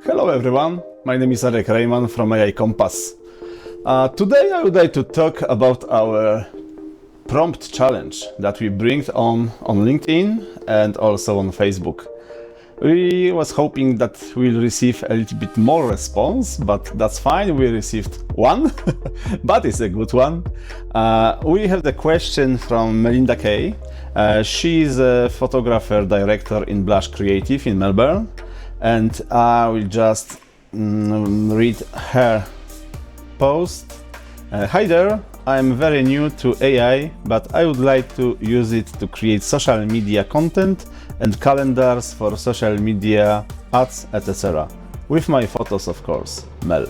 Hello everyone, my name is Arek Reiman from AI Compass. Today I would like to talk about our prompt challenge that we bring on LinkedIn and also on Facebook. We was hoping that we'll receive a little bit more response, but that's fine. We received one, but it's a good one. We have the question from Melinda Kay. She's a photographer director in Blush Creative in Melbourne, and I will just read her post. Hi there, I'm very new to AI, but I would like to use it to create social media content and calendars for social media ads, etc. With my photos, of course, Mel.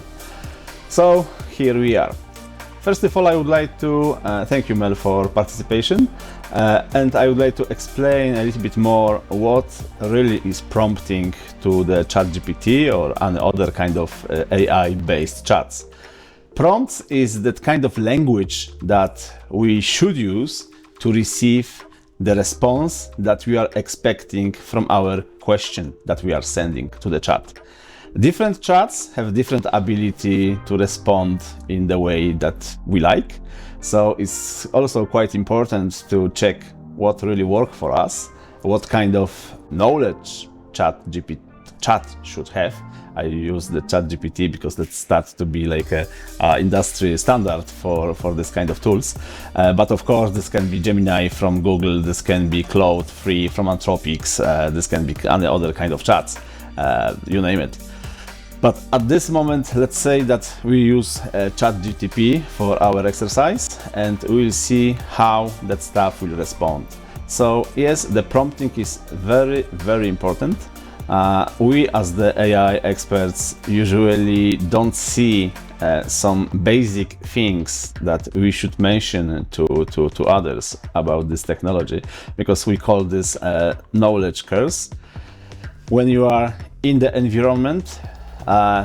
So here we are. First of all, I would like to thank you, Mel, for participation, and I would like to explain a little bit more what really is prompting to the ChatGPT or any other kind of AI-based chats. Prompts is that kind of language that we should use to receive the response that we are expecting from our question that we are sending to the chat. Different chats have different ability to respond in the way that we like. So it's also quite important to check what really works for us, what kind of knowledge chat should have. I use the ChatGPT because that starts to be like a industry standard for this kind of tools. But of course, this can be Gemini from Google, this can be Claude Free from Anthropics, this can be any other kind of chats, you name it. But at this moment, let's say that we use ChatGPT for our exercise, and we'll see how that stuff will respond. So yes, the prompting is very, very important. We as the AI experts usually don't see some basic things that we should mention to others about this technology, because we call this knowledge curse. When you are in the environment,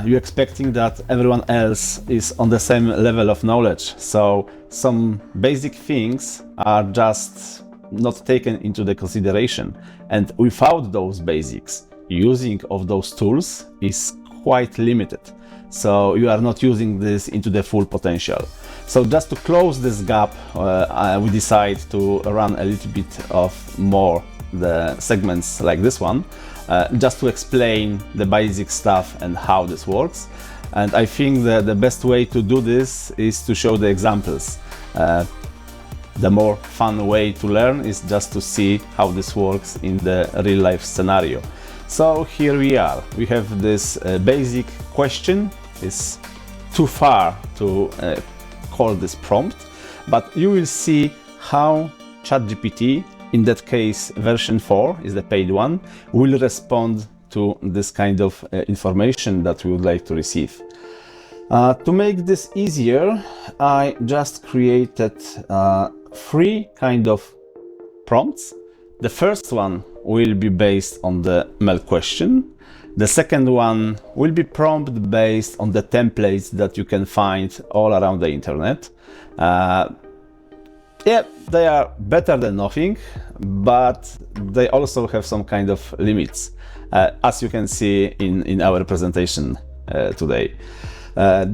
you're expecting that everyone else is on the same level of knowledge. So some basic things are just not taken into the consideration. And without those basics, using of those tools is quite limited. So you are not using this into the full potential. So just to close this gap, we decide to run a little bit of more the segments like this one, just to explain the basic stuff and how this works. And I think that the best way to do this is to show the examples. The more fun way to learn is just to see how this works in the real life scenario. So here we are. We have this basic question. It's too far to call this prompt, but you will see how ChatGPT, in that case version 4 is the paid one, will respond to this kind of information that we would like to receive. To make this easier, I just created 3 kind of prompts. The first one will be based on the Mel question. The second one will be prompt based on the templates that you can find all around the internet. Yeah, they are better than nothing, but they also have some kind of limits, as you can see in our presentation today.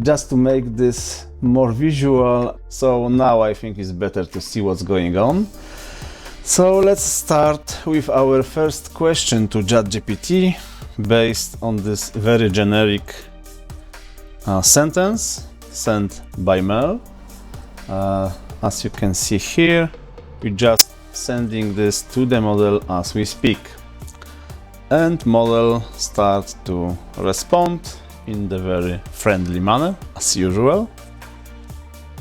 Just to make this more visual, so now I think it's better to see what's going on. So let's start with our first question to ChatGPT based on this very generic sentence sent by Mel. As you can see here, we're just sending this to the model as we speak. And model starts to respond in the very friendly manner, as usual.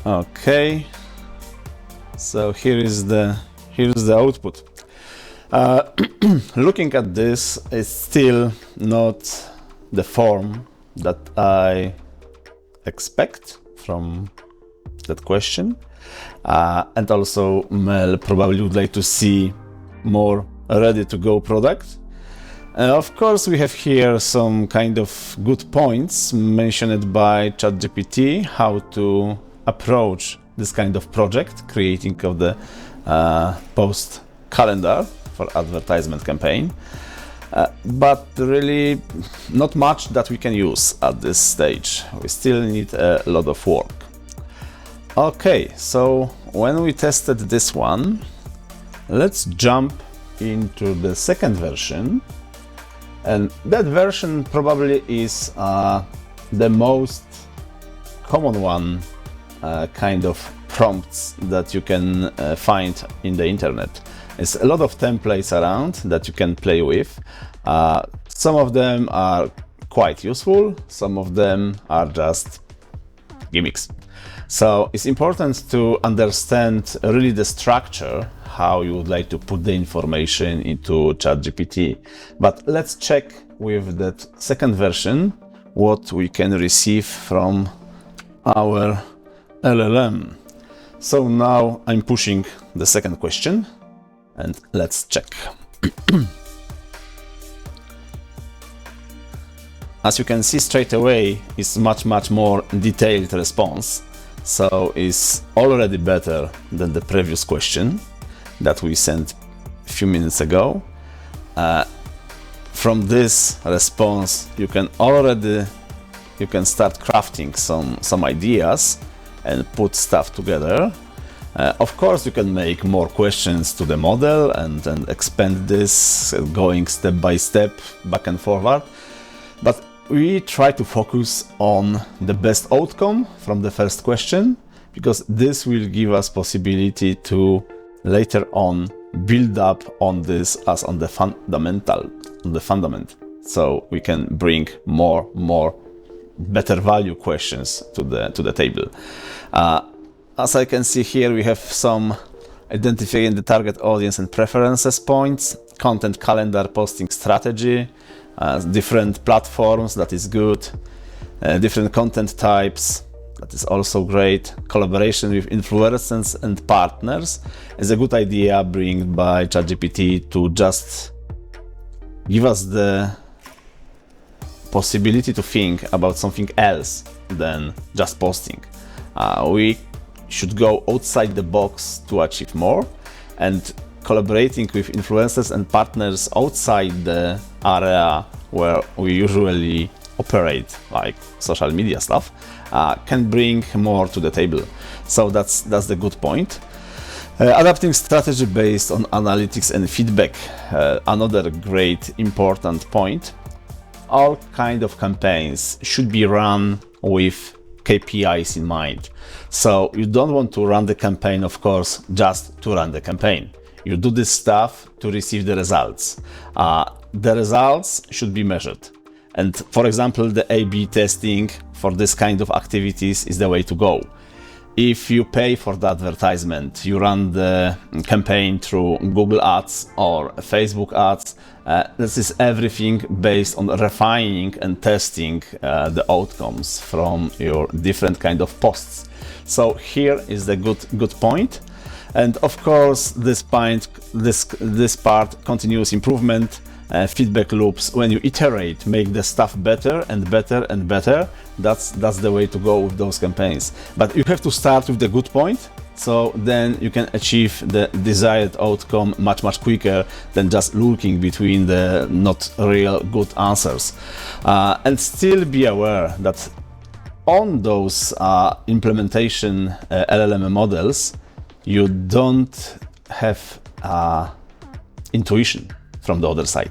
Okay, so here's the output. Looking at this, it's still not the form that I expect from that question. And also Mel probably would like to see more ready-to-go product. Of course, we have here some kind of good points mentioned by ChatGPT, how to approach this kind of project, creating of the post calendar for advertisement campaign. but really not much that we can use at this stage. We still need a lot of work. Okay, so when we tested this one, let's jump into the second version. And that version probably is the most common one kind of prompts that you can find in the internet. There's a lot of templates around that you can play with. Some of them are quite useful, some of them are just gimmicks. So it's important to understand really the structure, how you would like to put the information into ChatGPT. But let's check with that second version what we can receive from our LLM. So now I'm pushing the second question and let's check. As you can see straight away, it's much more detailed response. So it's already better than the previous question that we sent a few minutes ago. From this response, you can start crafting some ideas and put stuff together. Of course, you can make more questions to the model and expand this, going step by step, back and forward. But we try to focus on the best outcome from the first question, because this will give us possibility to later on build up on this as on the fundament. So we can bring more better value questions to the table. As I can see here, we have some identifying the target audience and preferences points, content calendar posting strategy, different platforms, that is good, different content types, that is also great. Collaboration with influencers and partners is a good idea bring by ChatGPT to just give us the possibility to think about something else than just posting. We should go outside the box to achieve more, and collaborating with influencers and partners outside the area where we usually operate, like social media stuff, can bring more to the table. So that's the good point. Adapting strategy based on analytics and feedback, another great important point. All kind of campaigns should be run with KPIs in mind. So you don't want to run the campaign, of course, just to run the campaign. You do this stuff to receive the results. The results should be measured. And for example, the A/B testing for this kind of activities is the way to go. If you pay for the advertisement, you run the campaign through Google Ads or Facebook Ads, this is everything based on refining and testing the outcomes from your different kind of posts. So here is the good point. And of course, this part, continuous improvement, feedback loops. When you iterate, make the stuff better and better and better. That's the way to go with those campaigns. But you have to start with the good point, so then you can achieve the desired outcome much quicker than just looking between the not real good answers. And still be aware that on those implementation LLM models, you don't have intuition from the other side.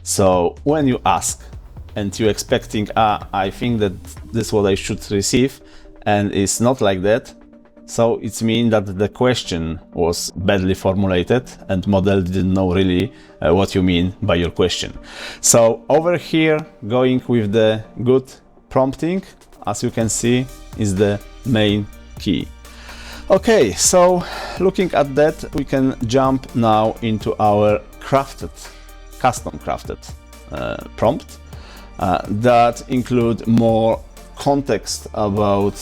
So when you ask and you're expecting, I think that this is what I should receive, and it's not like that, so it means that the question was badly formulated and model didn't know really what you mean by your question. So over here, going with the good prompting, as you can see, is the main key. Okay, so looking at that, we can jump now into our custom crafted prompt that include more context about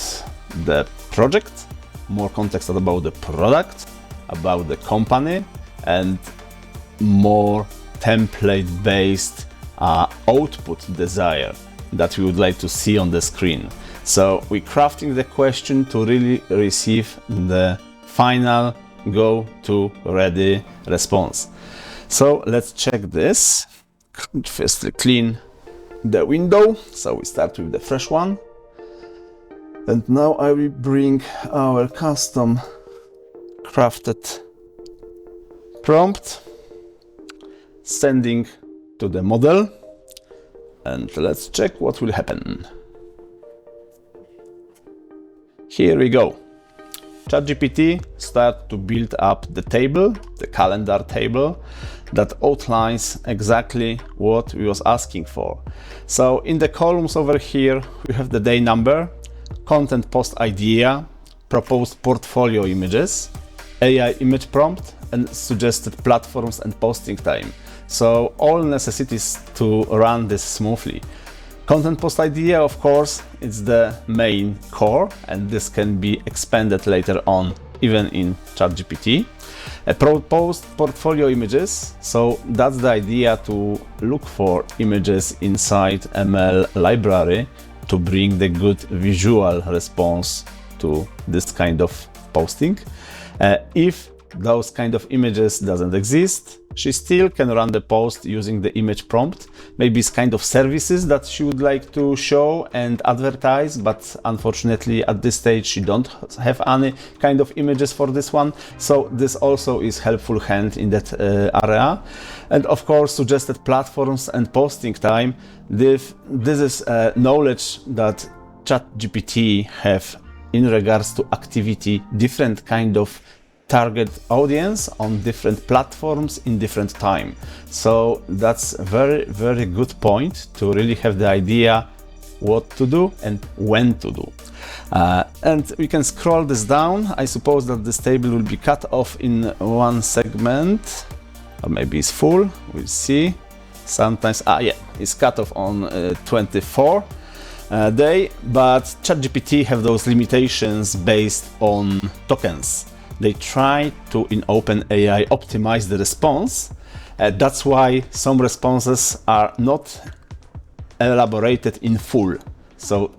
the project, more context about the product, about the company, and more template-based output desire that we would like to see on the screen. So we're crafting the question to really receive the final go-to ready response. So let's check this. firstly clean the window. So we start with the fresh one. And now I will bring our custom crafted prompt, sending to the model, and let's check what will happen. Here we go. ChatGPT start to build up the table, the calendar table, that outlines exactly what we was asking for. So in the columns over here, we have the day number, content post idea, proposed portfolio images, AI image prompt, and suggested platforms and posting time. So all necessities to run this smoothly. Content post idea, of course, it's the main core, and this can be expanded later on, even in ChatGPT. Proposed portfolio images, so that's the idea to look for images inside ML library to bring the good visual response to this kind of posting. If those kind of images doesn't exist, she still can run the post using the image prompt. Maybe it's kind of services that she would like to show and advertise, but unfortunately at this stage she don't have any kind of images for this one. So this also is helpful hand in that area. And of course, suggested platforms and posting time. This is knowledge that ChatGPT have in regards to activity, different kind of target audience on different platforms in different time. So that's a very, very good point to really have the idea what to do and when to do. And we can scroll this down. I suppose that this table will be cut off in one segment, or maybe it's full, we'll see. Sometimes, yeah, it's cut off on 24 day, but ChatGPT have those limitations based on tokens. They try to, in OpenAI, optimize the response. That's why some responses are not elaborated in full. So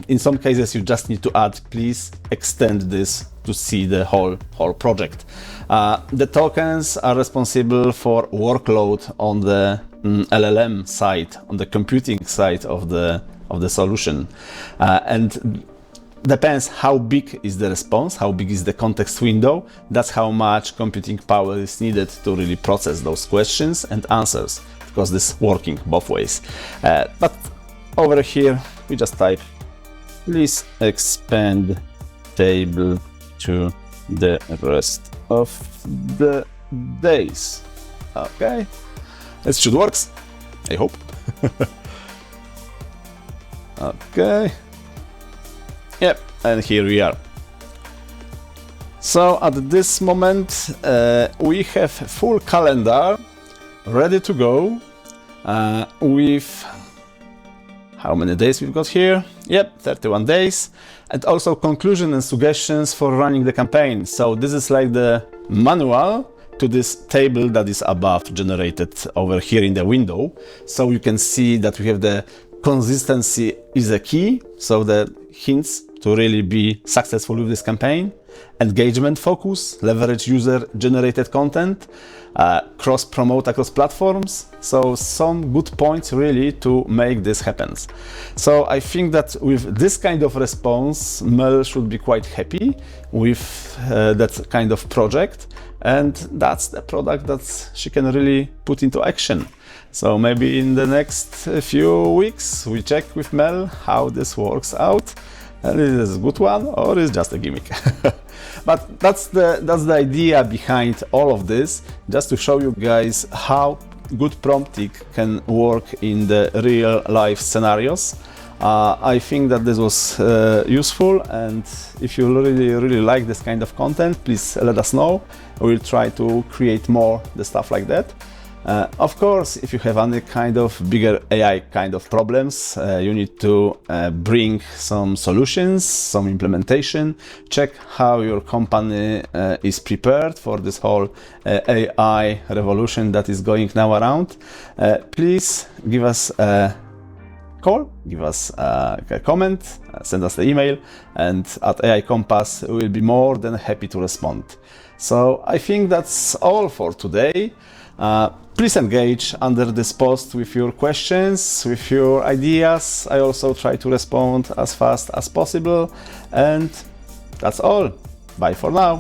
in some cases, you just need to add, please extend this to see the whole project. The tokens are responsible for workload on the LLM side, on the computing side of the solution. And depends how big is the response, how big is the context window. That's how much computing power is needed to really process those questions and answers, because this is working both ways. But over here, we just type, please expand table to the rest of the days. Okay, it should work, I hope. Okay. Yep, and here we are. So at this moment, we have full calendar ready to go with how many days we've got here? Yep, 31 days. And also conclusion and suggestions for running the campaign. So this is like the manual to this table that is above generated over here in the window. So you can see that we have the consistency is a key. So the hints to really be successful with this campaign, engagement focus, leverage user-generated content, cross-promote across platforms. So some good points really to make this happen. So I think that with this kind of response, Mel should be quite happy with that kind of project. And that's the product that she can really put into action. So maybe in the next few weeks, we check with Mel how this works out. And is this a good one or is it just a gimmick? But that's the idea behind all of this, just to show you guys how good prompting can work in the real life scenarios. I think that this was useful, and if you really like this kind of content, please let us know. We'll try to create more the stuff like that. Of course, if you have any kind of bigger AI kind of problems, you need to bring some solutions, some implementation, check how your company is prepared for this whole AI revolution that is going now around. Please give us a call, give us a comment, send us the email, and at AI Compass we will be more than happy to respond. So I think that's all for today. Please engage under this post with your questions, with your ideas. I also try to respond as fast as possible. And that's all. Bye for now.